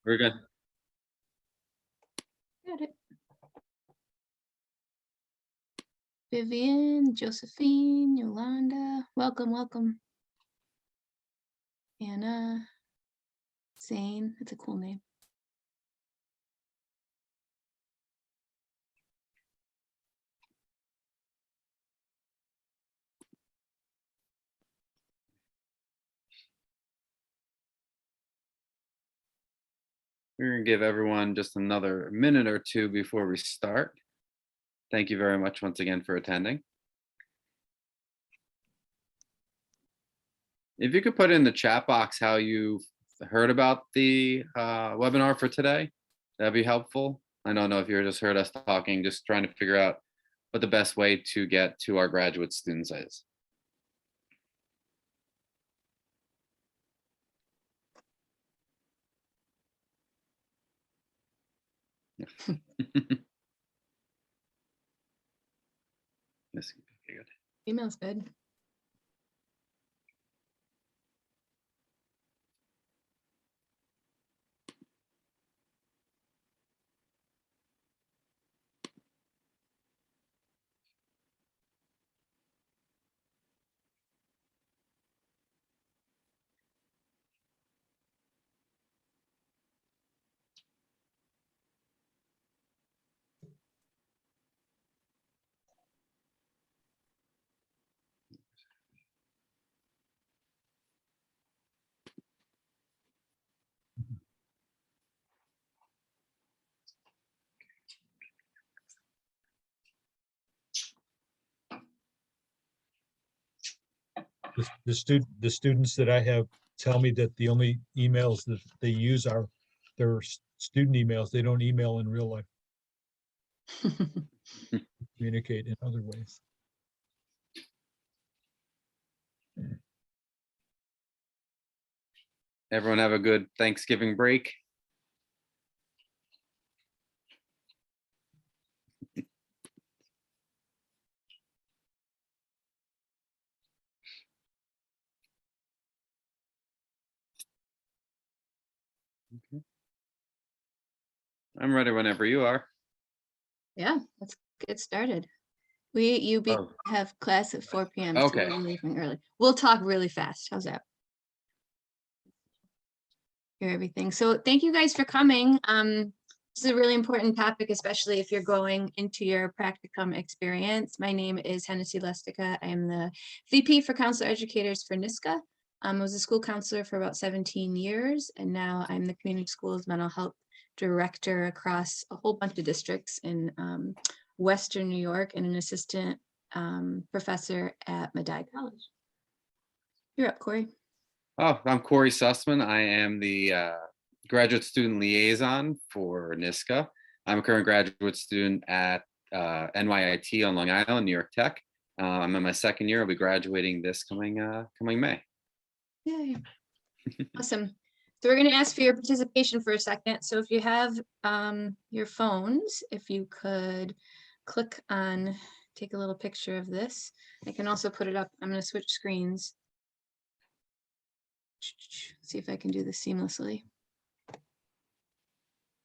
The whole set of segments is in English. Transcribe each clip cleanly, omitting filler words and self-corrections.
We're good. Got it. Vivian, Josephine, Yolanda, welcome, welcome. Anna, Zane, that's a cool name. We're going to give everyone just another minute or two before we start. Thank you very much once again for attending. If you could put in the chat box how you heard about the webinar for today, that'd be helpful. I don't know if you just heard us talking, just trying to figure out what the best way to get to our graduate students is. Yes, okay, good. Email's good. The students that I have tell me that the only emails that they use are their student emails. They don't email in real life. Communicate in other ways. Everyone have a good Thanksgiving break. Okay. I'm ready whenever you are. Yeah, let's get started. You have class at 4 p.m. Okay. So we're leaving early. We'll talk really fast. How's that? Hear everything. So thank you guys for coming. This is a really important topic, especially if you're going into your practicum experience. My name is Hennessy Lustica. I am the VP for Counselor Educators for NISCA. I was a school counselor for about 17 years, and now I'm the Community Schools Mental Health Director across a whole bunch of districts in Western New York and an assistant professor at Medaille College. You're up, Corey. Oh, I'm Corey Sussman. I am the graduate student liaison for NISCA. I'm a current graduate student at NYIT on Long Island, New York Tech. I'm in my second year. I'll be graduating this coming May. Yay. Awesome. So we're going to ask for your participation for a second. So if you have your phones, if you could click on, take a little picture of this. I can also put it up. I'm going to switch screens. See if I can do this seamlessly.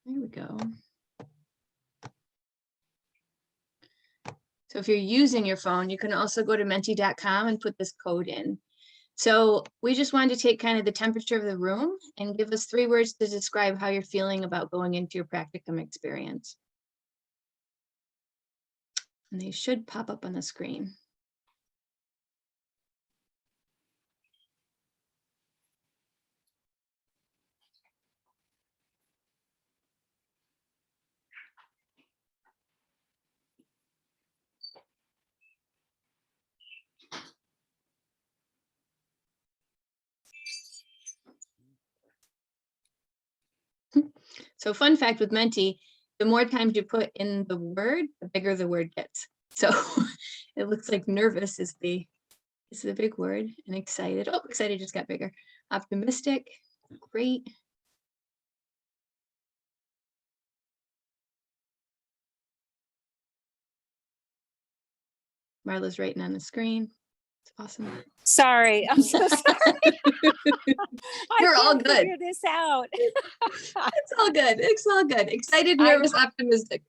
There we go. So if you're using your phone, you can also go to menti.com and put this code in. So we just wanted to take kind of the temperature of the room and give us 3 words to describe how you're feeling about going into your practicum experience. And they should pop up on the screen. So fun fact with Menti, the more times you put in the word, the bigger the word gets. So it looks like nervous is the big word, and excited. Oh, excited just got bigger. Optimistic, great. Marla's writing on the screen. It's awesome. Sorry, I'm so sorry. You're I all can't good. figure this out. It's all good. It's all good. Excited, I- nervous, optimistic.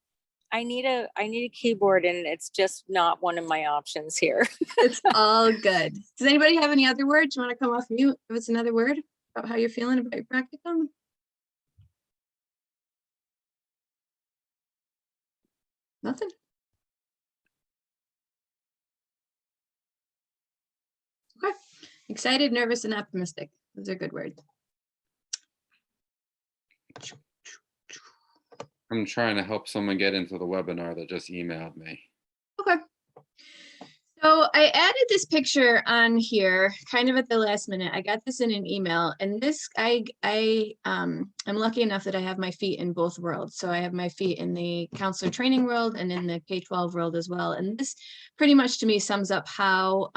I need a keyboard, and it's just not one of my options here. It's all good. Does anybody have any other words? You want to come off mute? Give us another word about how you're feeling about your practicum? Nothing? Okay. Excited, nervous, and optimistic. Those are good words. I'm trying to help someone get into the webinar that just emailed me. Okay. So I added this picture on here kind of at the last minute. I got this in an email, and this I'm lucky enough that I have my feet in both worlds. So I have my feet in the counselor training world and in the K-12 world as well. And this pretty much to me sums up how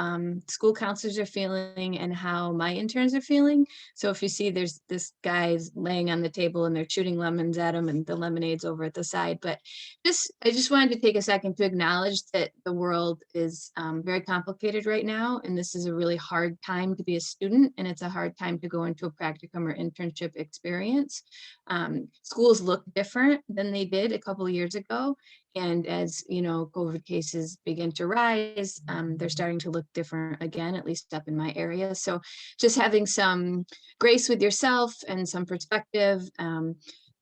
school counselors are feeling and how my interns are feeling. So if you see there's this guy's laying on the table and they're shooting lemons at him and the lemonade's over at the side. But I just wanted to take a second to acknowledge that the world is very complicated right now, and this is a really hard time to be a student, and it's a hard time to go into a practicum or internship experience. Schools look different than they did a couple of years ago, and as you know, COVID cases begin to rise, they're starting to look different again, at least up in my area. So just having some grace with yourself and some perspective.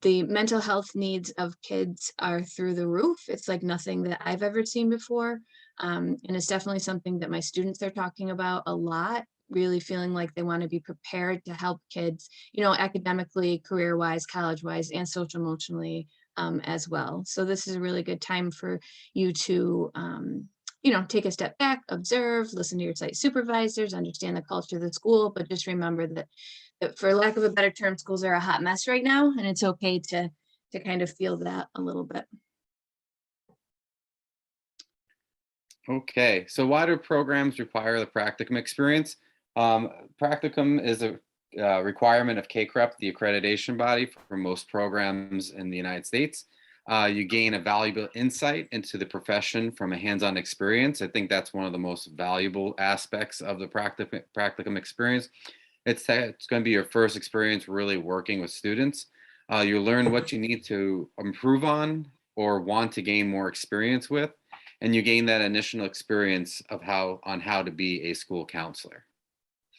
The mental health needs of kids are through the roof. It's like nothing that I've ever seen before. And it's definitely something that my students are talking about a lot, really feeling like they want to be prepared to help kids, you know, academically, career-wise, college-wise, and social emotionally as well. So this is a really good time for you to, you know, take a step back, observe, listen to your site supervisors, understand the culture of the school, but just remember that for lack of a better term, schools are a hot mess right now, and it's okay to kind of feel that a little bit. Okay, so why do programs require the practicum experience? Practicum is a requirement of KCREP, the accreditation body for most programs in the United States. You gain a valuable insight into the profession from a hands-on experience. I think that's one of the most valuable aspects of the practicum experience. It's going to be your first experience really working with students. You learn what you need to improve on or want to gain more experience with, and you gain that initial experience of how to be a school counselor.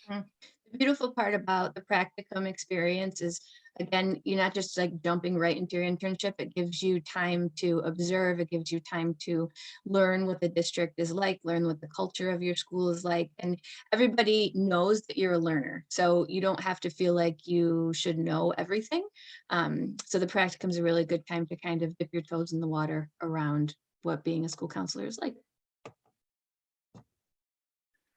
The beautiful part about the practicum experience is, again, you're not just like jumping right into your internship. It gives you time to observe. It gives you time to learn what the district is like, learn what the culture of your school is like. And everybody knows that you're a learner. So you don't have to feel like you should know everything. So the practicum is a really good time to kind of dip your toes in the water around what being a school counselor is like.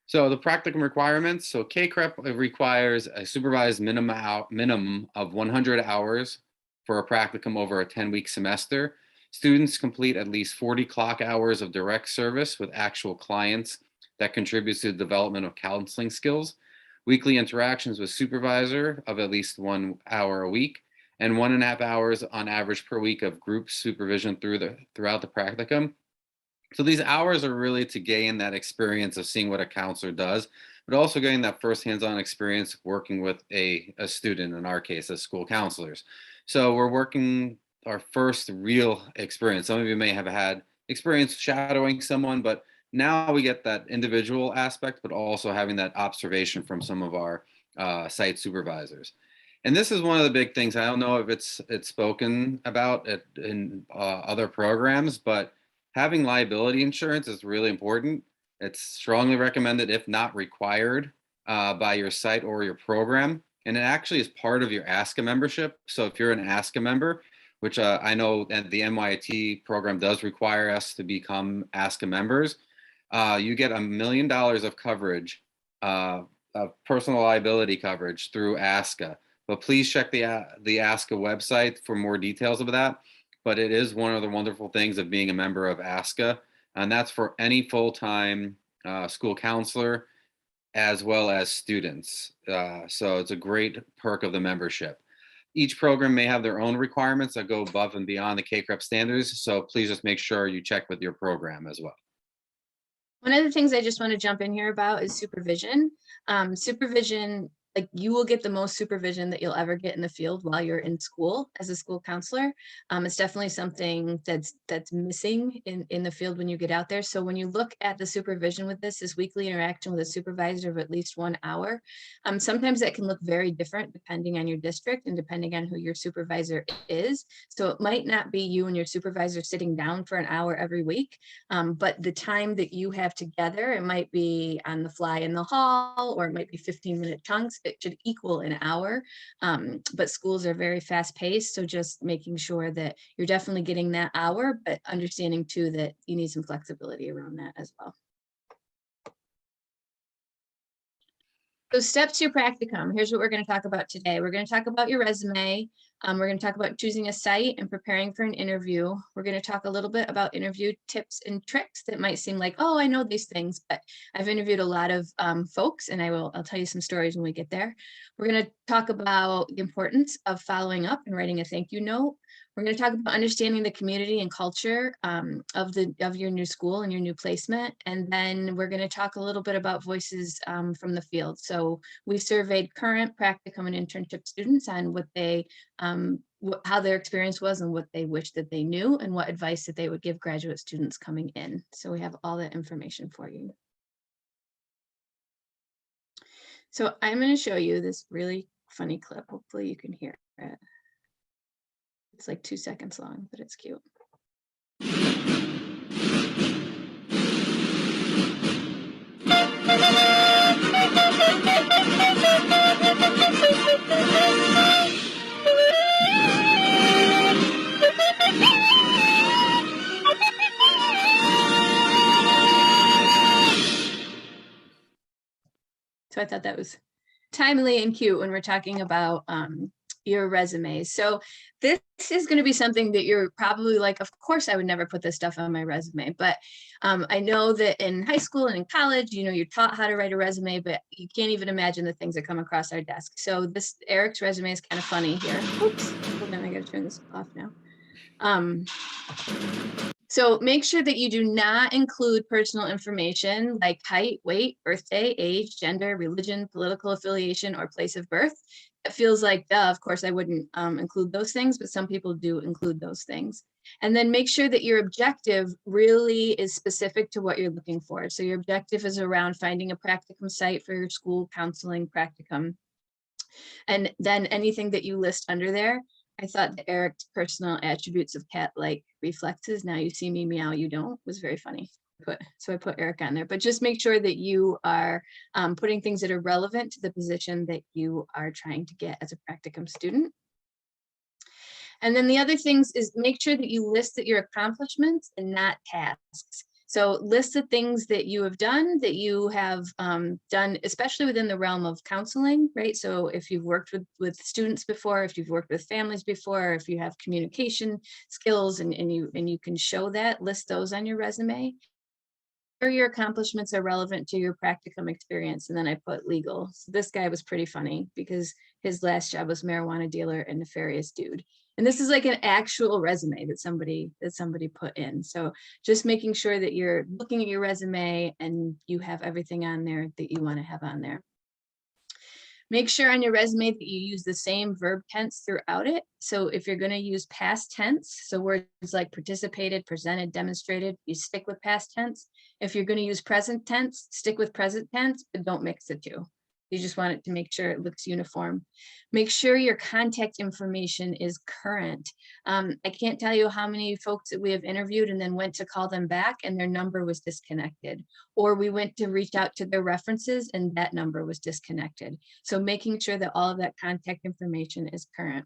So the practicum requirements, so KCREP requires a supervised minimum of 100 hours for a practicum over a 10-week semester. Students complete at least 40 clock hours of direct service with actual clients that contributes to the development of counseling skills, weekly interactions with supervisor of at least 1 hour a week, and 1.5 hours on average per week of group supervision throughout the practicum. So these hours are really to gain that experience of seeing what a counselor does, but also getting that first hands-on experience working with a student, in our case, as school counselors. So we're working our first real experience. Some of you may have had experience shadowing someone, but now we get that individual aspect, but also having that observation from some of our site supervisors. And this is one of the big things. I don't know if it's spoken about in other programs, but having liability insurance is really important. It's strongly recommended, if not required, by your site or your program. And it actually is part of your ASCA membership. So if you're an ASCA member, which I know that the NYIT program does require us to become ASCA members, you get $1 million of coverage, of personal liability coverage through ASCA. But please check the ASCA website for more details of that. But it is one of the wonderful things of being a member of ASCA, and that's for any full-time school counselor as well as students. So it's a great perk of the membership. Each program may have their own requirements that go above and beyond the KCREP standards, so please just make sure you check with your program as well. One of the things I just want to jump in here about is supervision. Supervision, like you will get the most supervision that you'll ever get in the field while you're in school as a school counselor. It's definitely something that's missing in the field when you get out there. So when you look at the supervision with this weekly interaction with a supervisor of at least 1 hour. Sometimes that can look very different depending on your district and depending on who your supervisor is. So it might not be you and your supervisor sitting down for an hour every week. But the time that you have together, it might be on the fly in the hall, or it might be 15-minute chunks. It should equal an hour. But schools are very fast paced. So just making sure that you're definitely getting that hour, but understanding too that you need some flexibility around that as well. So steps to your practicum. Here's what we're going to talk about today. We're going to talk about your resume. We're going to talk about choosing a site and preparing for an interview. We're going to talk a little bit about interview tips and tricks that might seem like, oh, I know these things, but I've interviewed a lot of folks, and I'll tell you some stories when we get there. We're going to talk about the importance of following up and writing a thank you note. We're going to talk about understanding the community and culture of your new school and your new placement. And then we're going to talk a little bit about voices from the field. So we surveyed current practicum and internship students on what they how their experience was and what they wish that they knew and what advice that they would give graduate students coming in. So we have all that information for you. So I'm going to show you this really funny clip. Hopefully you can hear it. It's like 2 seconds long, but it's cute. So I thought that was timely and cute when we're talking about your resume. So this is going to be something that you're probably like, of course, I would never put this stuff on my resume. But I know that in high school and in college, you know, you're taught how to write a resume, but you can't even imagine the things that come across our desk. So this Eric's resume is kind of funny here. Oops, hold on, I got to turn this off now. So make sure that you do not include personal information like height, weight, birthday, age, gender, religion, political affiliation, or place of birth. It feels like, of course, I wouldn't include those things, but some people do include those things. And then make sure that your objective really is specific to what you're looking for. So your objective is around finding a practicum site for your school counseling practicum. And then anything that you list under there. I thought the Eric's personal attributes of cat-like reflexes. Now you see me meow, you don't, was very funny. So I put Eric on there, but just make sure that you are putting things that are relevant to the position that you are trying to get as a practicum student. And then the other things is make sure that you list that your accomplishments and not tasks. So list the things that you have done, done, especially within the realm of counseling, right? So if you've worked with students before, if you've worked with families before, if you have communication skills and you can show that, list those on your resume. Or your accomplishments are relevant to your practicum experience. And then I put legal. So this guy was pretty funny because his last job was marijuana dealer and nefarious dude. And this is like an actual resume that somebody put in. So just making sure that you're looking at your resume and you have everything on there that you want to have on there. Make sure on your resume that you use the same verb tense throughout it. So if you're going to use past tense, so words like participated, presented, demonstrated, you stick with past tense. If you're going to use present tense, stick with present tense, but don't mix the two. You just want it to make sure it looks uniform. Make sure your contact information is current. I can't tell you how many folks that we have interviewed and then went to call them back and their number was disconnected. Or we went to reach out to their references and that number was disconnected. So making sure that all of that contact information is current.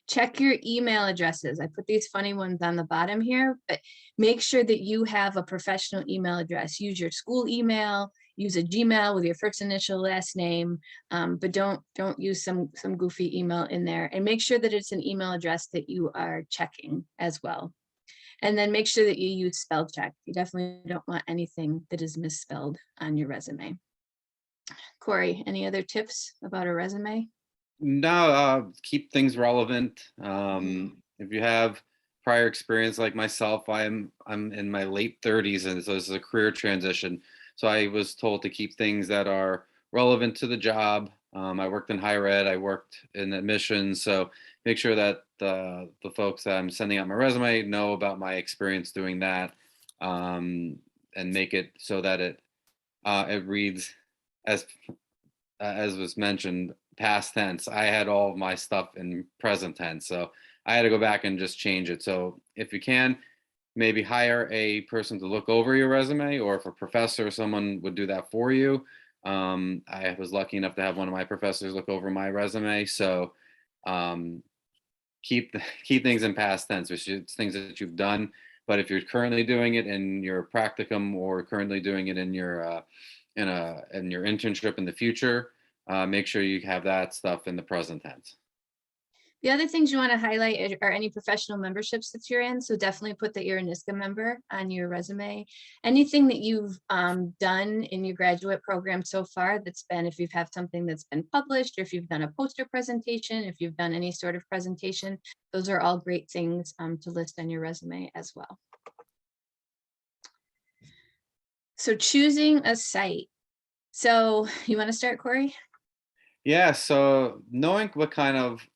Check your email addresses. I put these funny ones on the bottom here, but make sure that you have a professional email address. Use your school email, use a Gmail with your first initial, last name, but don't use some goofy email in there, and make sure that it's an email address that you are checking as well. And then make sure that you use spell check. You definitely don't want anything that is misspelled on your resume. Corey, any other tips about a resume? No, keep things relevant. If you have prior experience like myself, I'm in my late 30s, and so this is a career transition. So I was told to keep things that are relevant to the job. I worked in higher ed, I worked in admissions, so make sure that the folks that I'm sending out my resume know about my experience doing that, and make it so that it reads as was mentioned, past tense. I had all of my stuff in present tense, so I had to go back and just change it. So if you can, maybe hire a person to look over your resume, or if a professor or someone would do that for you. I was lucky enough to have one of my professors look over my resume, so um, keep things in past tense, which is things that you've done. But if you're currently doing it in your practicum, or currently doing it in your in your internship in the future, make sure you have that stuff in the present tense. The other things you want to highlight are any professional memberships that you're in. So definitely put that you're a NISCA member on your resume. Anything that you've done in your graduate program so far that's been, if you've had something that's been published, or if you've done a poster presentation, if you've done any sort of presentation, those are all great things to list on your resume as well. So choosing a site. So you want to start, Corey? Yeah, so knowing what kind of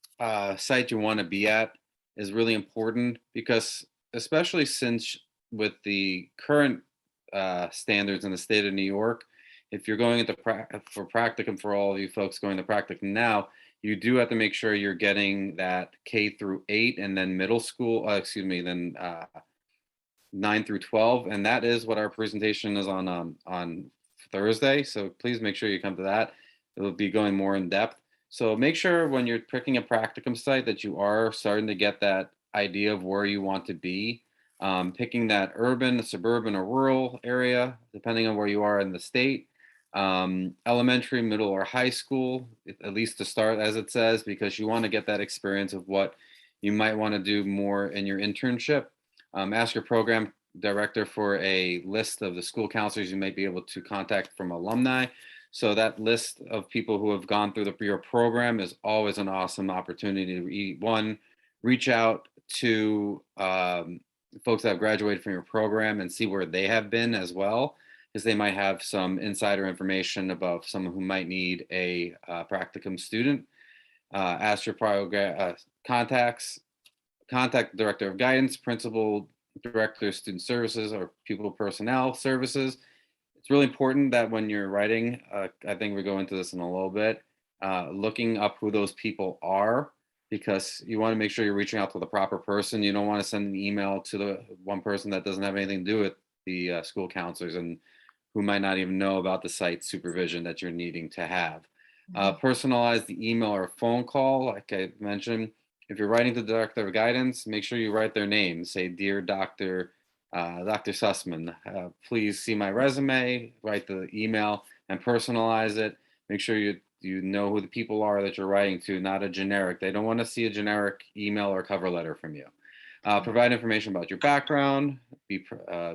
site you want to be at is really important, because especially since with the current standards in the state of New York, if you're going into for practicum, for all of you folks going to practicum now, you do have to make sure you're getting that K through 8, and then middle school, excuse me, then 9 through 12, and that is what our presentation is on Thursday. So please make sure you come to that. It'll be going more in depth. So make sure when you're picking a practicum site that you are starting to get that idea of where you want to be. Picking that urban, suburban, or rural area, depending on where you are in the state. Elementary, middle, or high school, at least to start, as it says, because you want to get that experience of what you might want to do more in your internship. Ask your program director for a list of the school counselors you might be able to contact from alumni. So that list of people who have gone through your program is always an awesome opportunity to reach out to folks that have graduated from your program and see where they have been as well, because they might have some insider information about someone who might need a practicum student. Ask your program contact the director of guidance, principal, director of student services, or pupil personnel services. It's really important that when you're writing, I think we go into this in a little bit, looking up who those people are, because you want to make sure you're reaching out to the proper person. You don't want to send an email to the one person that doesn't have anything to do with the school counselors, and who might not even know about the site supervision that you're needing to have. Personalize the email or phone call, like I mentioned. If you're writing to the director of guidance, make sure you write their name. Say, "Dear Dr. Dr. Sussman, please see my resume," write the email and personalize it. Make sure you know who the people are that you're writing to, not a generic. They don't want to see a generic email or cover letter from you. Provide information about your background,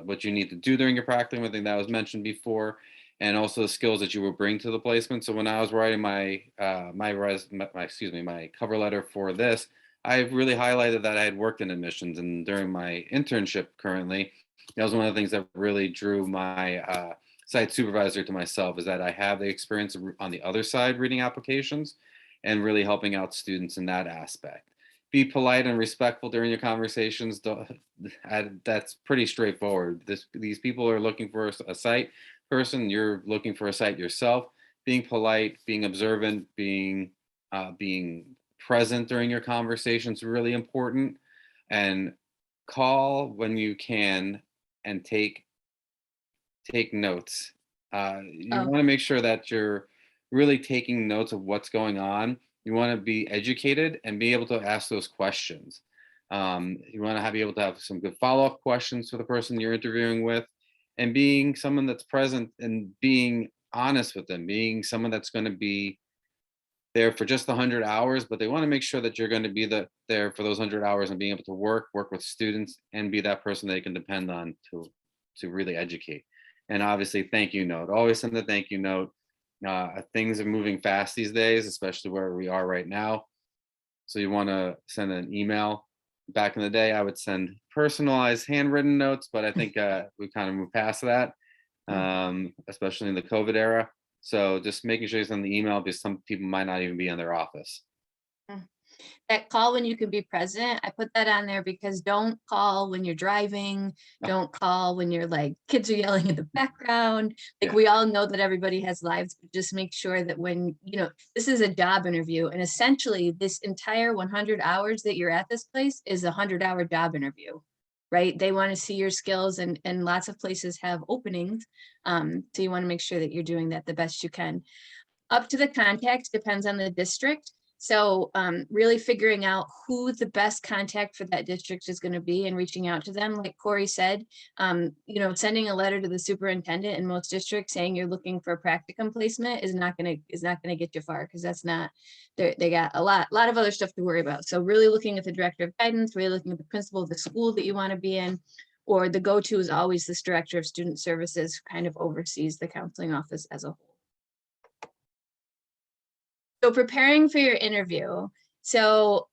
what you need to do during your practicum. I think that was mentioned before, and also the skills that you will bring to the placement. So when I was writing my my cover letter for this, I really highlighted that I had worked in admissions, and during my internship currently, that was one of the things that really drew my site supervisor to myself, is that I have the experience on the other side reading applications and really helping out students in that aspect. Be polite and respectful during your conversations. That's pretty straightforward. These people are looking for a site person. You're looking for a site yourself. Being polite, being observant, being present during your conversation is really important. And call when you can, and take notes. You want to make sure that you're really taking notes of what's going on. You want to be educated and be able to ask those questions. You want to be able to have some good follow-up questions for the person you're interviewing with, and being someone that's present and being honest with them, being someone that's going to be there for just 100 hours, but they want to make sure that you're going to be there for those 100 hours, and being able to work with students and be that person they can depend on to really educate. And obviously, thank you note. Always send a thank you note. Things are moving fast these days, especially where we are right now. So you want to send an email back in the day, I would send personalized handwritten notes, but I think we kind of moved past that, especially in the COVID era. So just making sure you send the email, because some people might not even be in their office. That call when you can be present, I put that on there because don't call when you're driving. Don't call when you're like kids are yelling in the background. Like Yeah. we all know that everybody has lives, but just make sure that when, you know, this is a job interview, and essentially this entire 100 hours that you're at this place is a 100-hour job interview, right? They want to see your skills, and lots of places have openings. So you want to make sure that you're doing that the best you can. Up to the contact depends on the district. So really figuring out who the best contact for that district is going to be and reaching out to them. Like Corey said, you know, sending a letter to the superintendent in most districts saying you're looking for a practicum placement is not going to get you far, because that's not, they got a lot of other stuff to worry about. So really looking at the director of guidance, really looking at the principal of the school that you want to be in, or the go-to is always this director of student services, who kind of oversees the counseling office as a whole. So preparing for your interview. So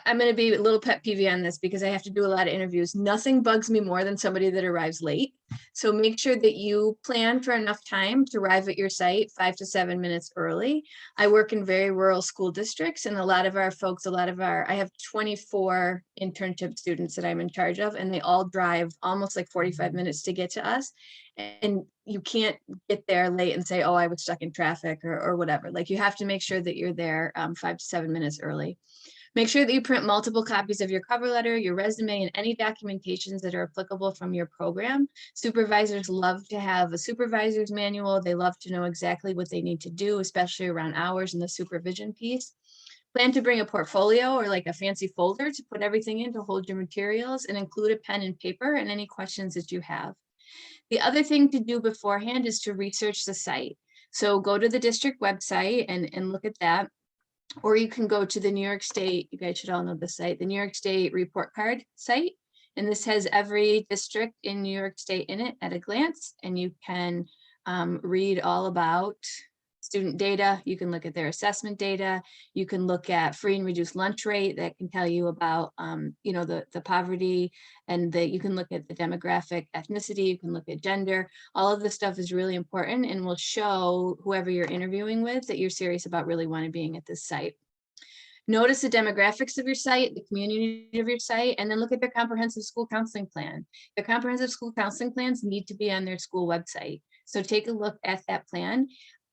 I'm going to be a little pet peeve on this because I have to do a lot of interviews. Nothing bugs me more than somebody that arrives late. So make sure that you plan for enough time to arrive at your site 5 to 7 minutes early. I work in very rural school districts, and a lot of our folks, I have 24 internship students that I'm in charge of, and they all drive almost like 45 minutes to get to us. And you can't get there late and say, oh, I was stuck in traffic or whatever. Like you have to make sure that you're there 5 to 7 minutes early. Make sure that you print multiple copies of your cover letter, your resume, and any documentations that are applicable from your program. Supervisors love to have a supervisor's manual. They love to know exactly what they need to do, especially around hours and the supervision piece. Plan to bring a portfolio or like a fancy folder to put everything in to hold your materials, and include a pen and paper and any questions that you have. The other thing to do beforehand is to research the site. So go to the district website and look at that. Or you can go to the New York State, you guys should all know the site, the New York State report card site. And this has every district in New York State in it at a glance. And you can read all about student data. You can look at their assessment data. You can look at free and reduced lunch rate that can tell you about, you know, the poverty, and you can look at the demographic, ethnicity, you can look at gender. All of this stuff is really important and will show whoever you're interviewing with that you're serious about really wanting being at this site. Notice the demographics of your site, the community of your site, and then look at their comprehensive school counseling plan. The comprehensive school counseling plans need to be on their school website. So take a look at that plan.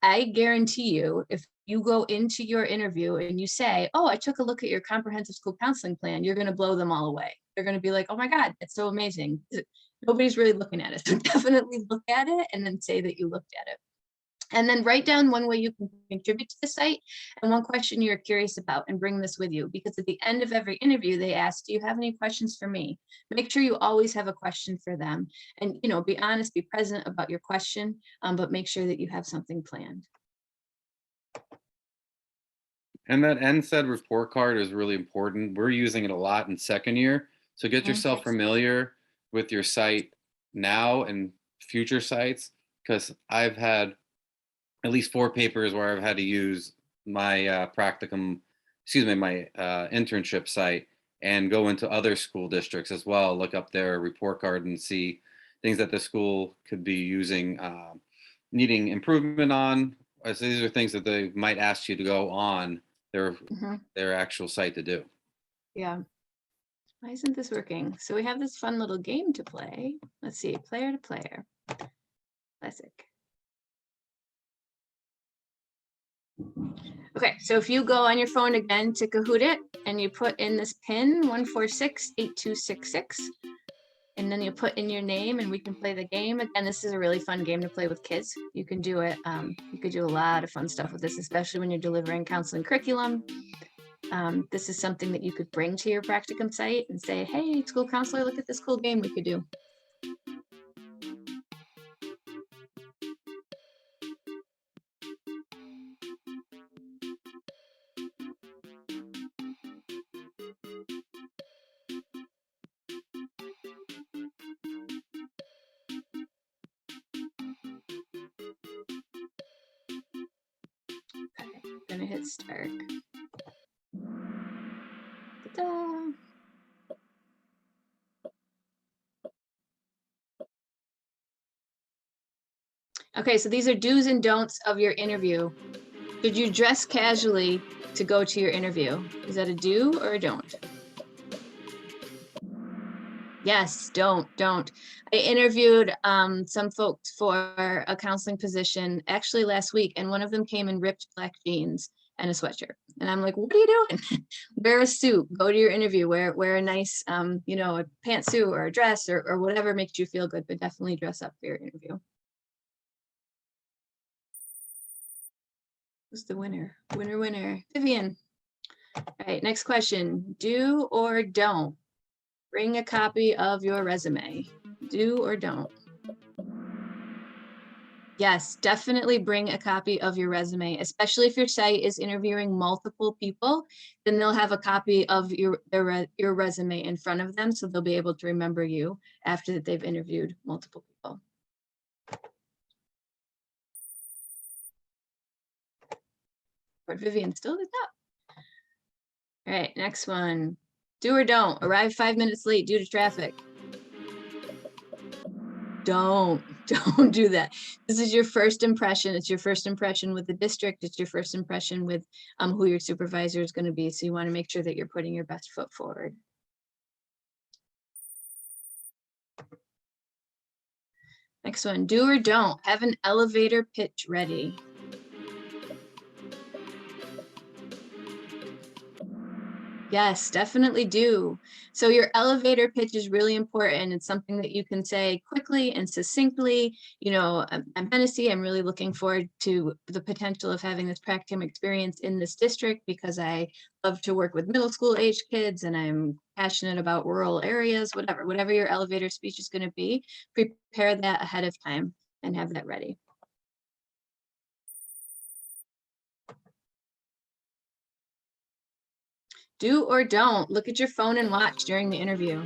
I guarantee you, if you go into your interview and you say, oh, I took a look at your comprehensive school counseling plan, you're going to blow them all away. They're going to be like, oh my God, that's so amazing. Nobody's really looking at it. So definitely look at it and then say that you looked at it. And then write down one way you can contribute to the site and one question you're curious about, and bring this with you, because at the end of every interview, they ask, do you have any questions for me? Make sure you always have a question for them, and, you know, be honest, be present about your question, but make sure that you have something planned. And that NSED report card is really important. We're using it a lot in second year. So get yourself familiar with your site now and future sites, because I've had at least 4 papers where I've had to use my practicum, my internship site, and go into other school districts as well, look up their report card and see things that the school could be using, needing improvement on. So these are things that they might ask you to go on their actual site to do. Yeah. Why isn't this working? So we have this fun little game to play. Let's see, player to player. Classic. Okay, so if you go on your phone again to Kahoot it and you put in this pin 1468266, and then you put in your name and we can play the game. Again, this is a really fun game to play with kids. You can do it. You could do a lot of fun stuff with this, especially when you're delivering counseling curriculum. This is something that you could bring to your practicum site and say, hey, school counselor, look at this cool game we could do. Okay, I'm gonna hit start. Ta-da. Okay, so these are do's and don'ts of your interview. Should you dress casually to go to your interview? Is that a do or a don't? Yes, don't. I interviewed some folks for a counseling position actually last week, and one of them came in ripped black jeans and a sweatshirt. And I'm like, what are you doing? Wear a suit, go to your interview, wear a nice, you know, a pantsuit or a dress or whatever makes you feel good, but definitely dress up for your interview. Who's the winner? Winner. Vivian. All right, next question. Do or don't bring a copy of your resume? Do or don't? Yes, definitely bring a copy of your resume, especially if your site is interviewing multiple people, then they'll have a copy of your resume in front of them, so they'll be able to remember you after that they've interviewed multiple people. But Vivian still did that. All right, next one. Do or don't arrive 5 minutes late due to traffic? Don't do that. This is your first impression. It's your first impression with the district. It's your first impression with who your supervisor is going to be. So you want to make sure that you're putting your best foot forward. Next one, do or don't have an elevator pitch ready? Yes, definitely do. So your elevator pitch is really important. It's something that you can say quickly and succinctly. You know, I'm Hennessy. I'm really looking forward to the potential of having this practicum experience in this district because I love to work with middle school age kids and I'm passionate about rural areas, whatever your elevator speech is going to be, prepare that ahead of time and have that ready. Do or don't look at your phone and watch during the interview.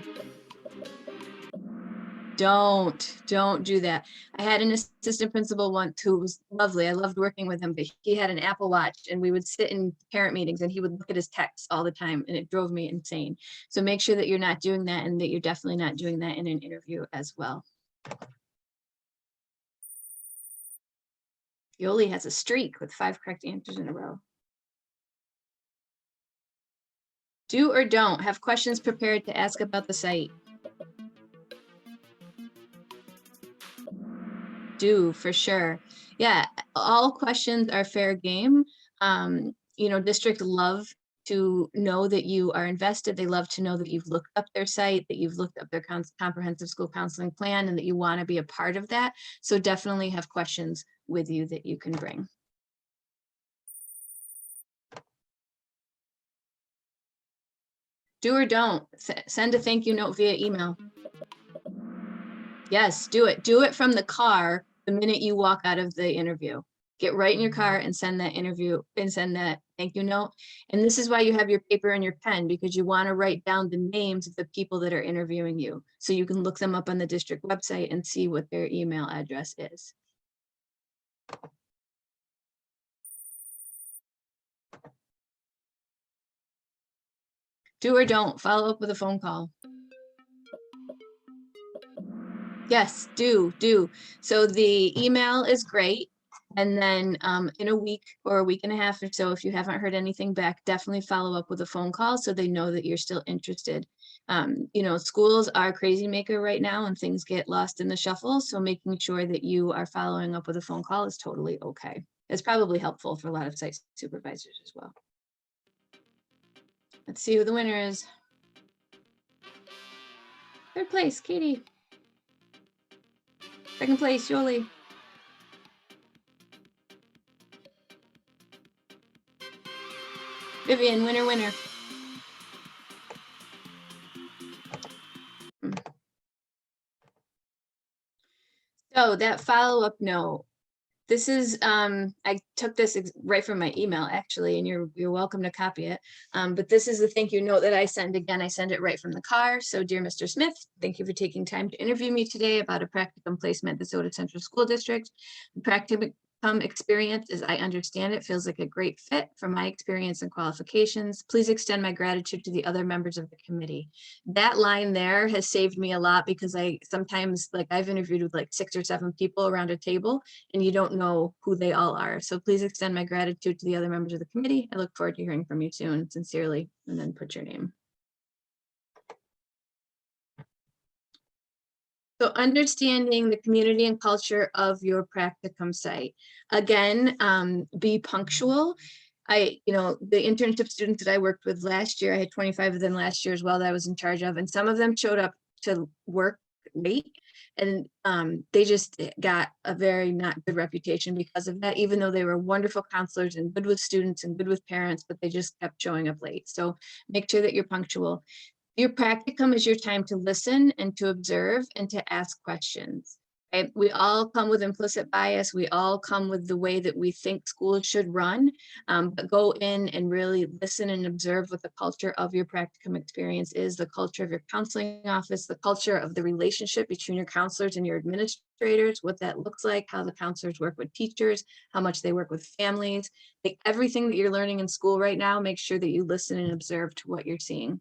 Don't do that. I had an assistant principal once who was lovely. I loved working with him, but he had an Apple Watch and we would sit in parent meetings and he would look at his texts all the time and it drove me insane. So make sure that you're not doing that and that you're definitely not doing that in an interview as well. Yoli has a streak with 5 correct answers in a row. Do or don't have questions prepared to ask about the site? Do, for sure. Yeah, all questions are fair game. You know, districts love to know that you are invested. They love to know that you've looked up their site, that you've looked up their comprehensive school counseling plan, and that you want to be a part of that. So definitely have questions with you that you can bring. Do or don't send a thank you note via email. Yes, do it. Do it from the car the minute you walk out of the interview. Get right in your car and send that interview and send that thank you note. And this is why you have your paper and your pen, because you want to write down the names of the people that are interviewing you. So you can look them up on the district website and see what their email address is. Do or don't follow up with a phone call. Yes, do. So the email is great. And then in a week or a week and a half or so, if you haven't heard anything back, definitely follow up with a phone call so they know that you're still interested. You know, schools are crazy maker right now and things get lost in the shuffle. So making sure that you are following up with a phone call is totally okay. It's probably helpful for a lot of site supervisors as well. Let's see who the winner is. Third place, Katie. Second place, Yoli. Vivian, winner. So that follow-up note, this is, I took this right from my email actually, and you're welcome to copy it. But this is the thank you note that I send. Again, I send it right from the car. So dear Mr. Smith, thank you for taking time to interview me today about a practicum placement at the Soda Central School District. The experience, as I understand it, feels like a great fit from my experience and qualifications. Please extend my gratitude to the other members of the committee. That line there has saved me a lot, because I sometimes, like, I've interviewed with like 6 or 7 people around a table and you don't know who they all are. So please extend my gratitude to the other members of the committee. I look forward to hearing from you soon. Sincerely, and then put your name. So understanding the community and culture of your practicum site. Again, be punctual. The internship students that I worked with last year, I had 25 of them last year as well that I was in charge of, and some of them showed up to work late, and they just got a very not good reputation because of that, even though they were wonderful counselors and good with students and good with parents, but they just kept showing up late. So make sure that you're punctual. Your practicum is your time to listen and to observe and to ask questions. Right? We all come with implicit bias. We all come with the way that we think schools should run, but go in and really listen and observe what the culture of your practicum experience is, the culture of your counseling office, the culture of the relationship between your counselors and your administrators, what that looks like, how the counselors work with teachers, how much they work with families. Like, everything that you're learning in school right now, make sure that you listen and observe to what you're seeing.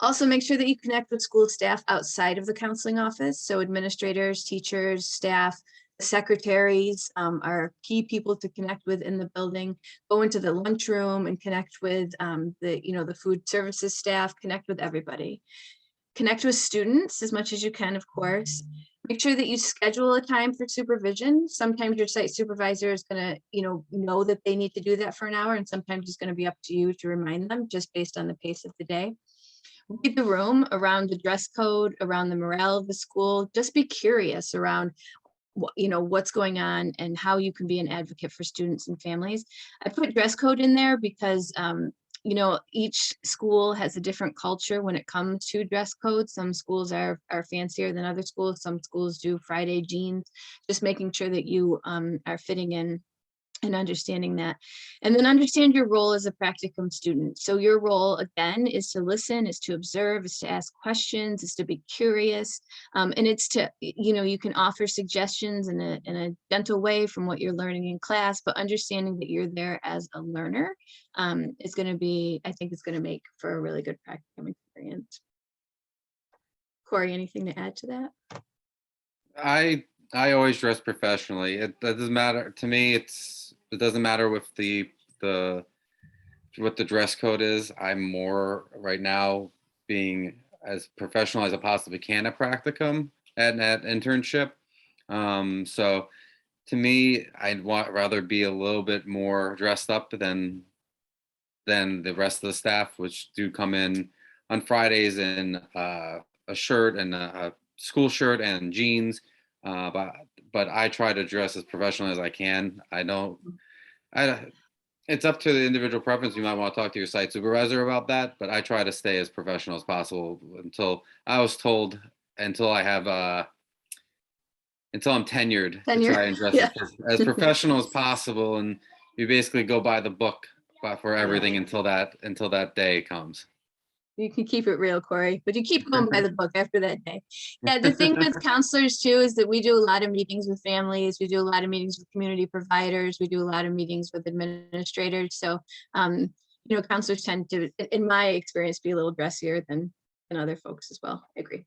Also, make sure that you connect with school staff outside of the counseling office. So administrators, teachers, staff, secretaries are key people to connect with in the building. Go into the lunchroom and connect with the food services staff, connect with everybody. Connect with students as much as you can, of course. Make sure that you schedule a time for supervision. Sometimes your site supervisor is going to, know that they need to do that for an hour, and sometimes it's going to be up to you to remind them just based on the pace of the day. Read the room around the dress code, around the morale of the school. Just be curious around what's going on and how you can be an advocate for students and families. I put dress code in there because each school has a different culture when it comes to dress code. Some schools are fancier than other schools. Some schools do Friday jeans. Just making sure that you are fitting in and understanding that. And then understand your role as a practicum student. So your role, again, is to listen, is to observe, is to ask questions, is to be curious. And it's to, you can offer suggestions in a gentle way from what you're learning in class, but understanding that you're there as a learner is going to be, I think it's going to make for a really good practicum experience. Corey, anything to add to that? I always dress professionally. That doesn't matter to me. It doesn't matter with what the dress code is. I'm more right now being as professional as I possibly can at practicum at internship. So to me, I'd rather be a little bit more dressed up than the rest of the staff, which do come in on Fridays in a shirt and a school shirt and jeans. But I try to dress as professional as I can. It's up to the individual preference. You might want to talk to your site supervisor about that, but I try to stay as professional as possible until I'm tenured to try and dress as professional as possible. And you basically go by the book for everything until that day comes. You can keep it real, Corey, but you keep going by the book after that day. Yeah, the thing with counselors too is that we do a lot of meetings with families. We do a lot of meetings with community providers. We do a lot of meetings with administrators. So, counselors tend to, in my experience, be a little dressier than other folks as well. I agree.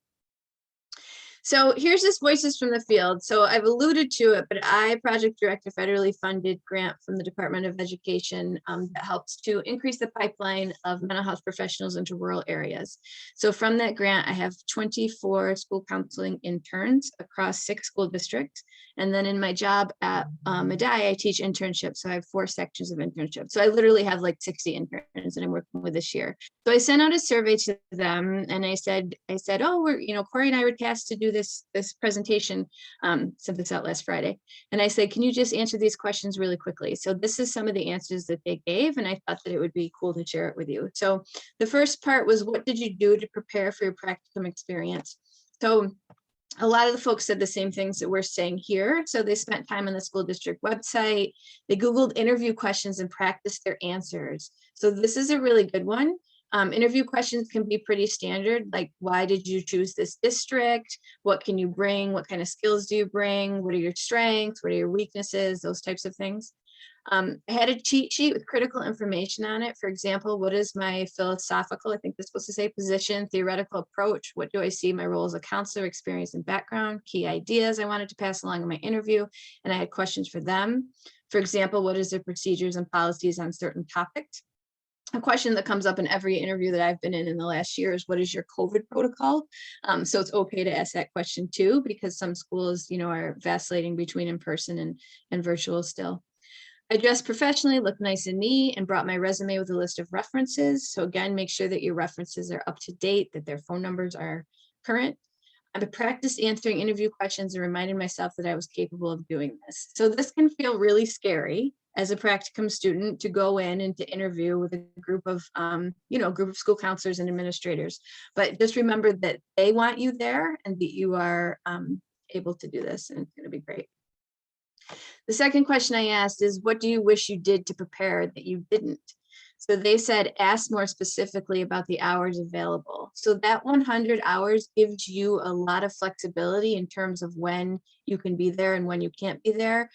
So here's this Voices from the Field. So I've alluded to it, but I project direct a federally funded grant from the Department of Education that helps to increase the pipeline of mental health professionals into rural areas. So from that grant, I have 24 school counseling interns across 6 school districts. And then in my job at Medaille, I teach internships. So I have 4 sections of internships. So I literally have like 60 interns that I'm working with this year. So I sent out a survey to them and I said, oh, Corey and I were tasked to do this presentation, sent this out last Friday. And I said, can you just answer these questions really quickly? So this is some of the answers that they gave, and I thought that it would be cool to share it with you. So the first part was, what did you do to prepare for your practicum experience? So a lot of the folks said the same things that we're saying here. So they spent time on the school district website. They Googled interview questions and practiced their answers. So this is a really good one. Interview questions can be pretty standard, like why did you choose this district? What can you bring? What kind of skills do you bring? What are your strengths? What are your weaknesses? Those types of things. I had a cheat sheet with critical information on it. For example, what is my philosophical, I think this was supposed to say position, theoretical approach? What do I see my role as a counselor, experience and background, key ideas I wanted to pass along in my interview, and I had questions for them. For example, what is their procedures and policies on certain topics? A question that comes up in every interview that I've been in the last year is what is your COVID protocol? So it's okay to ask that question too, because some schools, are vacillating between in-person and virtual still. I dressed professionally, looked nice and neat, and brought my resume with a list of references. So again, make sure that your references are up to date, that their phone numbers are current. I practiced answering interview questions and reminded myself that I was capable of doing this. So this can feel really scary as a practicum student to go in and to interview with a group of, group of school counselors and administrators. But just remember that they want you there and that you are able to do this, and it's going to be great. The second question I asked is, what do you wish you did to prepare that you didn't? So they said, ask more specifically about the hours available. So that 100 hours gives you a lot of flexibility in terms of when you can be there and when you can't be there.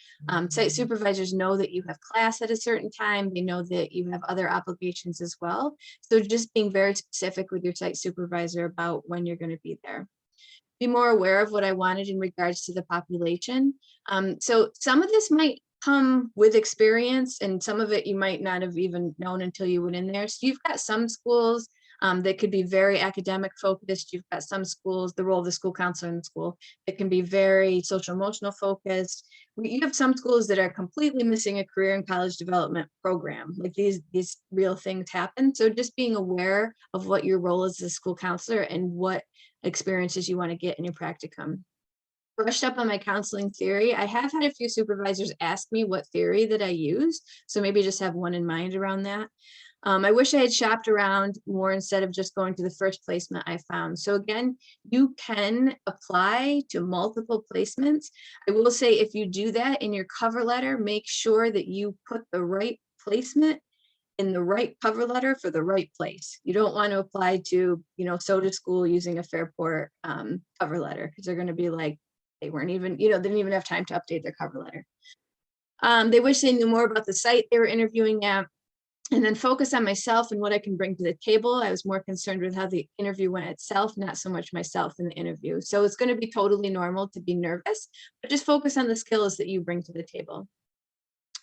Site supervisors know that you have class at a certain time. They know that you have other obligations as well. So just being very specific with your site supervisor about when you're going to be there. Be more aware of what I wanted in regards to the population. So some of this might come with experience, and some of it you might not have even known until you went in there. So you've got some schools that could be very academic focused. You've got some schools, the role of the school counselor in the school, that can be very social emotional focused. You have some schools that are completely missing a career and college development program. Like these real things happen. So just being aware of what your role is as a school counselor and what experiences you want to get in your practicum. Brushed up on my counseling theory. I have had a few supervisors ask me what theory that I use, so maybe just have one in mind around that. I wish I had shopped around more instead of just going to the first placement I found. So again, you can apply to multiple placements. I will say, if you do that in your cover letter, make sure that you put the right placement in the right cover letter for the right place. You don't want to apply to, Soda School using a Fairport cover letter, because they're going to be like, they weren't even, they didn't even have time to update their cover letter. They wish they knew more about the site they were interviewing at, and then focus on myself and what I can bring to the table. I was more concerned with how the interview went itself, not so much myself in the interview. So it's going to be totally normal to be nervous, but just focus on the skills that you bring to the table.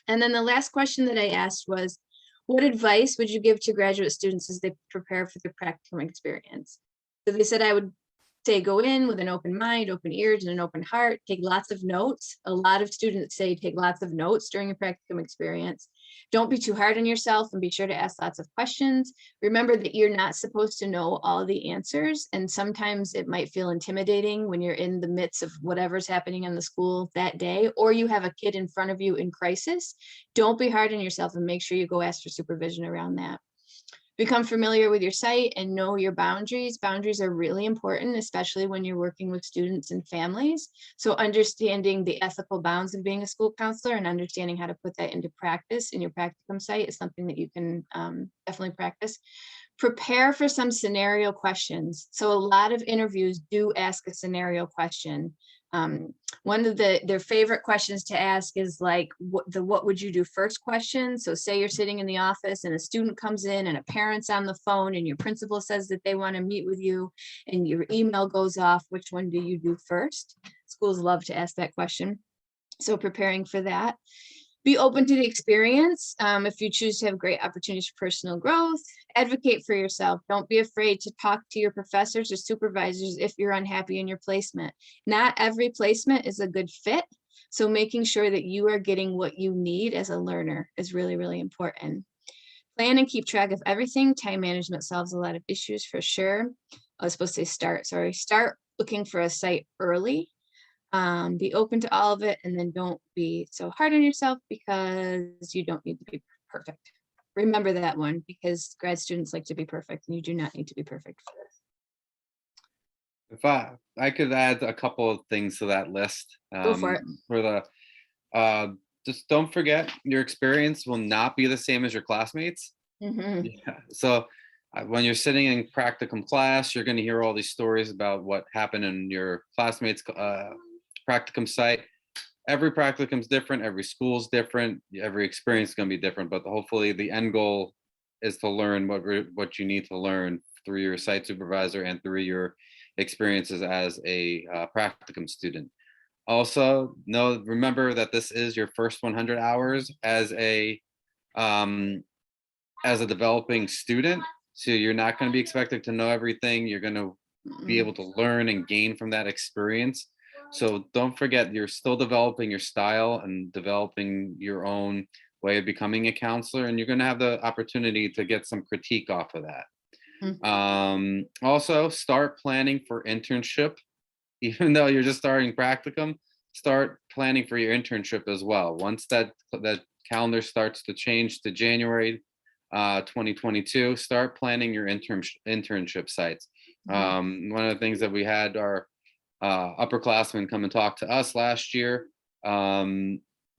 And then the last question that I asked was, what advice would you give to graduate students as they prepare for the practicum experience? So they said I would say go in with an open mind, open ears, and an open heart. Take lots of notes. A lot of students say take lots of notes during a practicum experience. Don't be too hard on yourself, and be sure to ask lots of questions. Remember that you're not supposed to know all the answers, and sometimes it might feel intimidating when you're in the midst of whatever's happening in the school that day, or you have a kid in front of you in crisis. Don't be hard on yourself, and make sure you go ask for supervision around that. Become familiar with your site and know your boundaries. Boundaries are really important, especially when you're working with students and families. So understanding the ethical bounds of being a school counselor and understanding how to put that into practice in your practicum site is something that you can definitely practice. Prepare for some scenario questions. So a lot of interviews do ask a scenario question. One of their favorite questions to ask is like what would you do first question. So say you're sitting in the office and a student comes in and a parent's on the phone and your principal says that they want to meet with you and your email goes off. Which one do you do first? Schools love to ask that question. So preparing for that. Be open to the experience. If you choose to have great opportunities for personal growth, advocate for yourself. Don't be afraid to talk to your professors or supervisors if you're unhappy in your placement. Not every placement is a good fit. So making sure that you are getting what you need as a learner is really, really important. Plan and keep track of everything. Time management solves a lot of issues for sure. I was supposed to say start looking for a site early. Be open to all of it, and then don't be so hard on yourself because you don't need to be perfect. Remember that one, because grad students like to be perfect and you do not need to be perfect for this. If I could add a couple of things to that list. Go for it. For the just don't forget, your experience will not be the same as your classmates. Mhm. Yeah. So when you're sitting in practicum class, you're going to hear all these stories about what happened in your classmates' practicum site. Every practicum is different. Every school is different. Every experience is going to be different. But hopefully, the end goal is to learn what you need to learn through your site supervisor and through your experiences as a practicum student. Also, remember that this is your first 100 hours as a developing student. So you're not going to be expected to know everything. You're going to be able to learn and gain from that experience. So don't forget, you're still developing your style and developing your own way of becoming a counselor, and you're going to have the opportunity to get some critique off of that. Also, start planning for internship. Even though you're just starting practicum, start planning for your internship as well. Once that calendar starts to change to January 2022, start planning your internship sites. One of the things that we had our upperclassmen come and talk to us last year,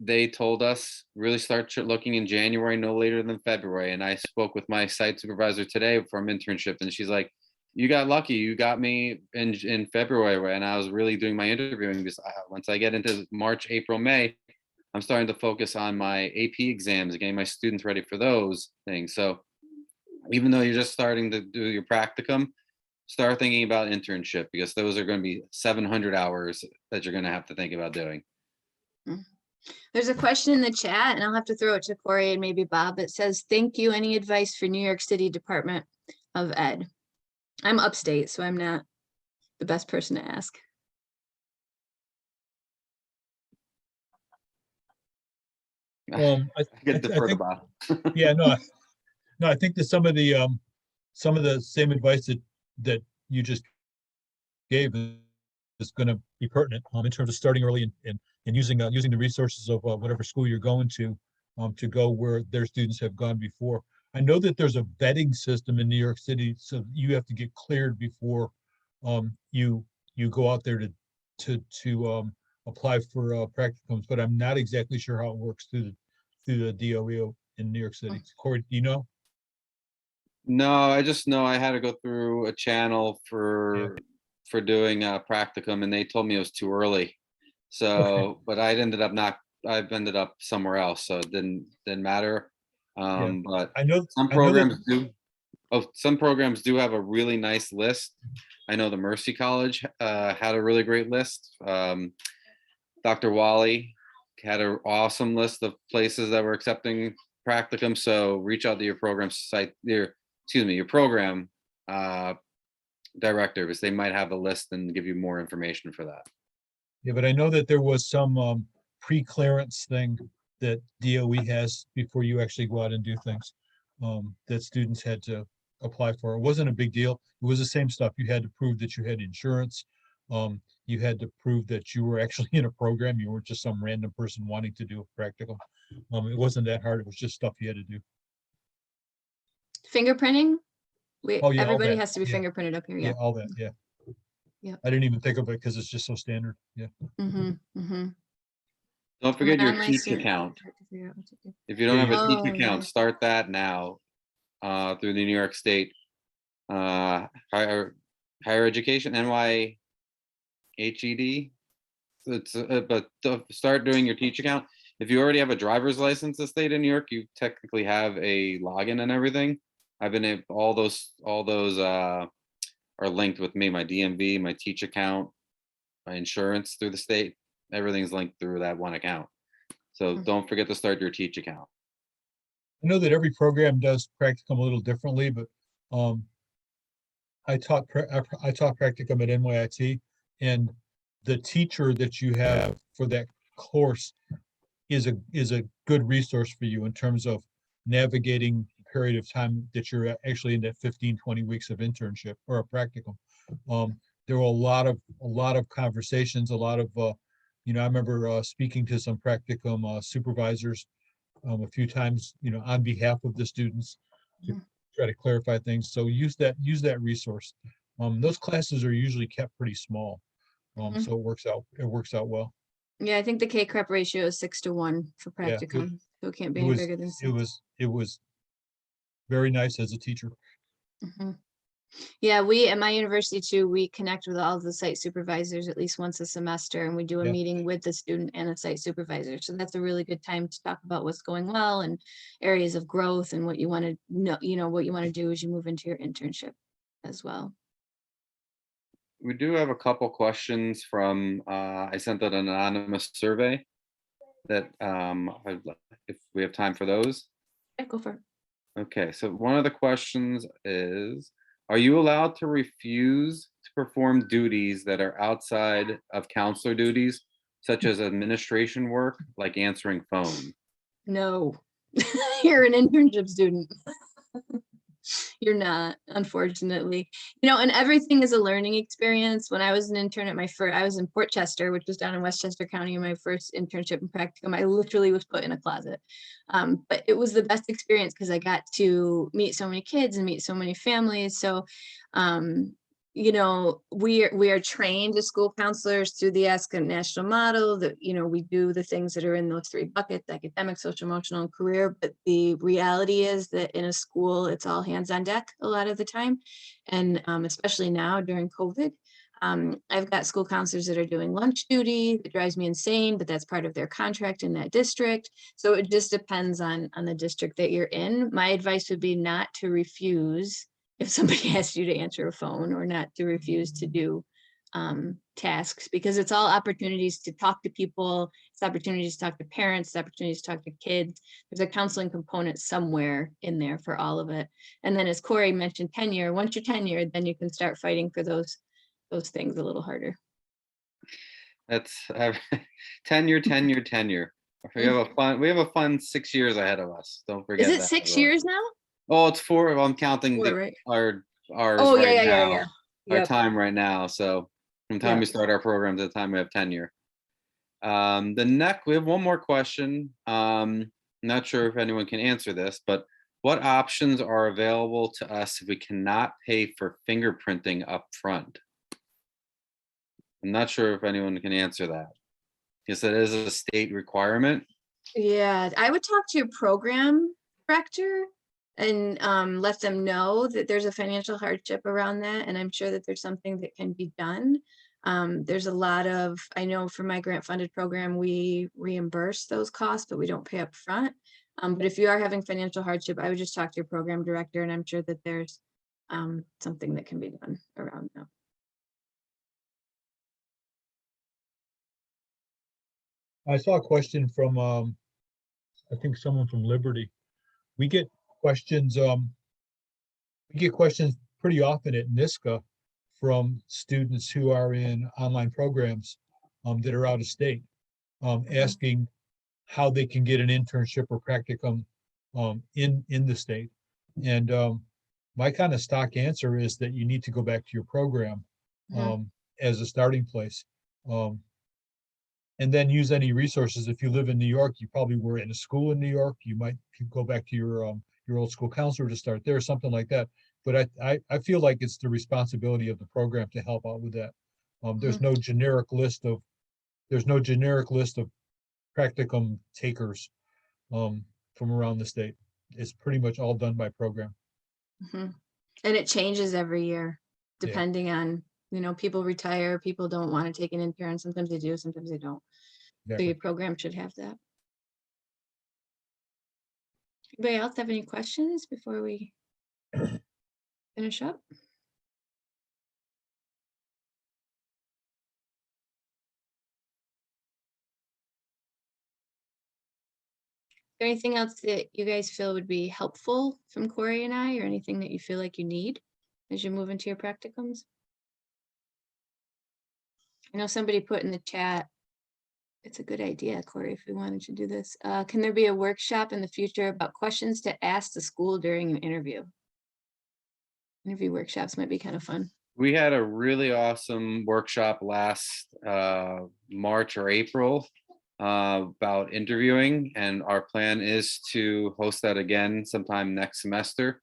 they told us really start looking in January, no later than February. And I spoke with my site supervisor today from internship, and she's like, you got lucky. You got me in February, and I was really doing my interviewing. Because once I get into March, April, May, I'm starting to focus on my AP exams, getting my students ready for those things. So even though you're just starting to do your practicum, start thinking about internship, because those are going to be 700 hours that you're going to have to think about doing. There's a question in the chat, and I'll have to throw it to Corey and maybe Bob. It says, thank you. Any advice for New York City Department of Ed? I'm upstate, so I'm not the best person to ask. I Get defer to think, Bob. yeah, no, I think that some of the same advice that you just gave is going to be pertinent in terms of starting early and using the resources of whatever school you're going to go where their students have gone before. I know that there's a vetting system in New York City, so you have to get cleared before you go out there to apply for practicums, but I'm not exactly sure how it works through the DOE in New York City. Corey, do you know? No, I just know I had to go through a channel for doing a practicum, and they told me it was too early. So, but I've ended up somewhere else, so it didn't matter. But I know some programs do. Oh, some programs do have a really nice list. I know the Mercy College had a really great list. Dr. Wally had an awesome list of places that were accepting practicum. So reach out to your program site, your program director, because they might have a list and give you more information for that. Yeah, but I know that there was some pre-clearance thing that DOE has before you actually go out and do things that students had to apply for. It wasn't a big deal. It was the same stuff. You had to prove that you had insurance. You had to prove that you were actually in a program. You weren't just some random person wanting to do a practical. It wasn't that hard. It was just stuff you had to do. Fingerprinting? Oh, yeah, all Everybody that. has to be Yeah. fingerprinted up here. Yeah, Yeah. all that. Yeah. Yeah. I didn't even think of it because it's just so standard. Yeah. Don't forget I'm an your online teach student. account. I have to figure out what to do. If you don't have a Oh, teach account, yeah. start that now through the New York State higher education, NYHED. Start doing your teach account. If you already have a driver's license in the state of New York, you technically have a login and everything. I've been able, all those are linked with me. My DMV, my teach account, my insurance through the state, everything's linked through that one account. So don't forget to start your teach account. I know that every program does practicum a little differently, but I taught practicum at NYIT, and the teacher that you have for that course is a good resource for you in terms of navigating the period of time that you're actually in that 15-20 weeks of internship or a practicum. There were a lot of conversations, a lot of I remember speaking to some practicum supervisors a few times, on behalf of the students to try to clarify things. So use that resource. Those classes are usually kept pretty small, so it works out well. Yeah, I think the K-CREP ratio is 6-1 for Yeah, practicum, so it can't be It any was bigger than 6. it was very nice as a teacher. Mhm. Yeah, we at my university too, we connect with all of the site supervisors at least once a semester, and we do a Yeah. meeting with the student and a site supervisor. So that's a really good time to talk about what's going well and areas of growth and what you want to know, what you want to do as you move into your internship as well. We do have a couple questions from, I sent out an anonymous survey that, if we have time for those. Yeah, go for it. Okay, so one of the questions is, are you allowed to refuse to perform duties that are outside of counselor duties, such as administration work, like answering phone? No, you're an internship student. You're not, unfortunately. And everything is a learning experience. When I was an intern at I was in Port Chester, which was down in Westchester County, in my first internship and practicum. I literally was put in a closet. But it was the best experience because I got to meet so many kids and meet so many families. So, we are trained as school counselors through the Ask a National model that, we do the things that are in those three buckets: academic, social, emotional, and career. But the reality is that in a school, it's all hands on deck a lot of the time. And especially now during COVID, I've got school counselors that are doing lunch duty. It drives me insane, but that's part of their contract in that district. So it just depends on the district that you're in. My advice would be not to refuse if somebody asks you to answer a phone, or not to refuse to do tasks, because it's all opportunities to talk to people. It's opportunities to talk to parents, it's opportunities to talk to kids. There's a counseling component somewhere in there for all of it. And then, as Corey mentioned, tenure. Once you're tenured, then you can start fighting for those things a little harder. That's tenure, tenure, tenure. We have a fun 6 years ahead of us. Don't forget Is it that. 6 years now? Oh, it's 4. I'm counting 4, right? ours Oh, right yeah, now. yeah. Our Yep. time right now. So from the time we start our program to the time we have tenure. We have one more question. Not sure if anyone can answer this, but what options are available to us if we cannot pay for fingerprinting up front? I'm not sure if anyone can answer that. Yes, it is a state requirement. Yeah, I would talk to your program director and let them know that there's a financial hardship around that. And I'm sure that there's something that can be done. There's a lot of, I know for my grant funded program, we reimburse those costs, but we don't pay up front. But if you are having financial hardship, I would just talk to your program director, and I'm sure that there's something that can be done around that. I saw a question from, I think someone from Liberty. We get questions, pretty often at NISCA from students who are in online programs that are out of state, asking how they can get an internship or practicum in the state. And my kind of stock answer is that you need to go back to your program as a starting place. And then use any resources. If you live in New York, you probably were in a school in New York. You might go back to your old school counselor to start there, something like that. But I feel like it's the responsibility of the program to help out with that. There's no generic list of practicum takers from around the state. It's pretty much all done by program. And it changes every year, depending on, people retire, people don't want to take an intern. Sometimes they do, sometimes they don't. So your program should have that. Anybody else have any questions before we finish up? Is there anything else that you guys feel would be helpful from Corey and I, or anything that you feel like you need as you move into your practicums? I know somebody put in the chat, it's a good idea, Corey, if we wanted to do this. Can there be a workshop in the future about questions to ask the school during an interview? Interview workshops might be kind of fun. We had a really awesome workshop last March or April about interviewing, and our plan is to host that again sometime next semester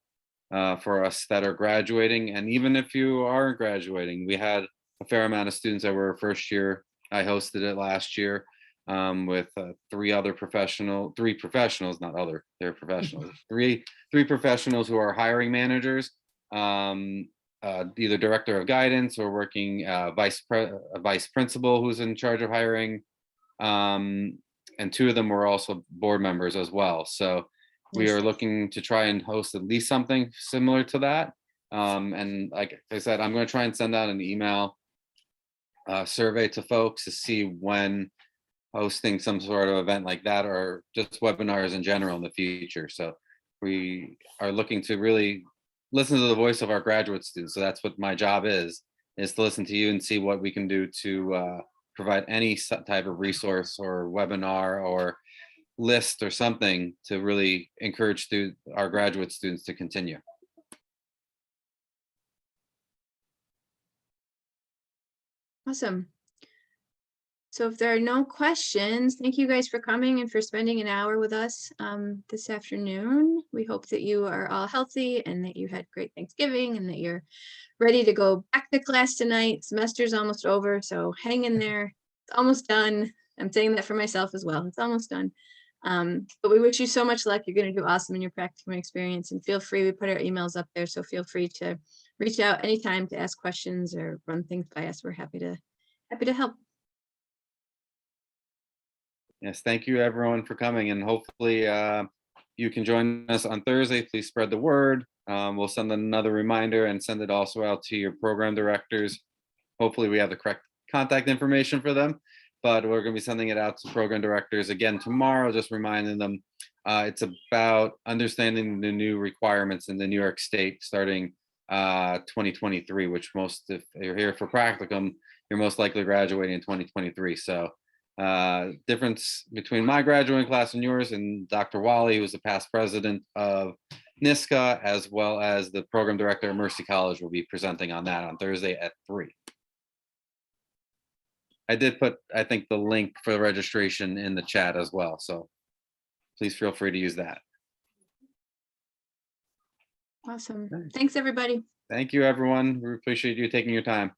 for us that are graduating. And even if you aren't graduating, we had a fair amount of students that were first year. I hosted it last year with three professionals who are hiring managers. either director of guidance or working a vice principal who's in charge of hiring. And 2 of them were also board members as well. So we Nice. are looking to try and host at least something similar to that. And like I said, I'm going to try and send out an email survey to folks to see when hosting some sort of event like that, or just webinars in general in the future. So we are looking to really listen to the voice of our graduate students. So that's what my job is to listen to you and see what we can do to provide any type of resource or webinar or list or something to really encourage our graduate students to continue. Awesome. So if there are no questions, thank you guys for coming and for spending an hour with us this afternoon. We hope that you are all healthy and that you had great Thanksgiving and that you're ready to go back to class tonight. Semester's almost over, so hang in there. It's almost done. I'm saying that for myself as well. It's almost done. But we wish you so much luck. You're going to do awesome in your practicum experience, and feel free, we put our emails up there, so feel free to reach out anytime to ask questions or run things by us. We're happy to help. Yes, thank you everyone for coming, and hopefully you can join us on Thursday. Please spread the word. We'll send another reminder and send it also out to your program directors. Hopefully we have the correct contact information for them, but we're going to be sending it out to program directors again tomorrow, just reminding them it's about understanding the new requirements in the New York State starting 2023, which most, if you're here for practicum, you're most likely graduating in 2023. So difference between my graduating class and yours, and Dr. Wally, who was the past president of NISCA, as well as the program director at Mercy College, will be presenting on that on Thursday at 3. I did put, I think, the link for the registration in the chat as well, so please feel free to use that. Awesome. Thanks, everybody. Thank you, everyone. We appreciate you taking your time.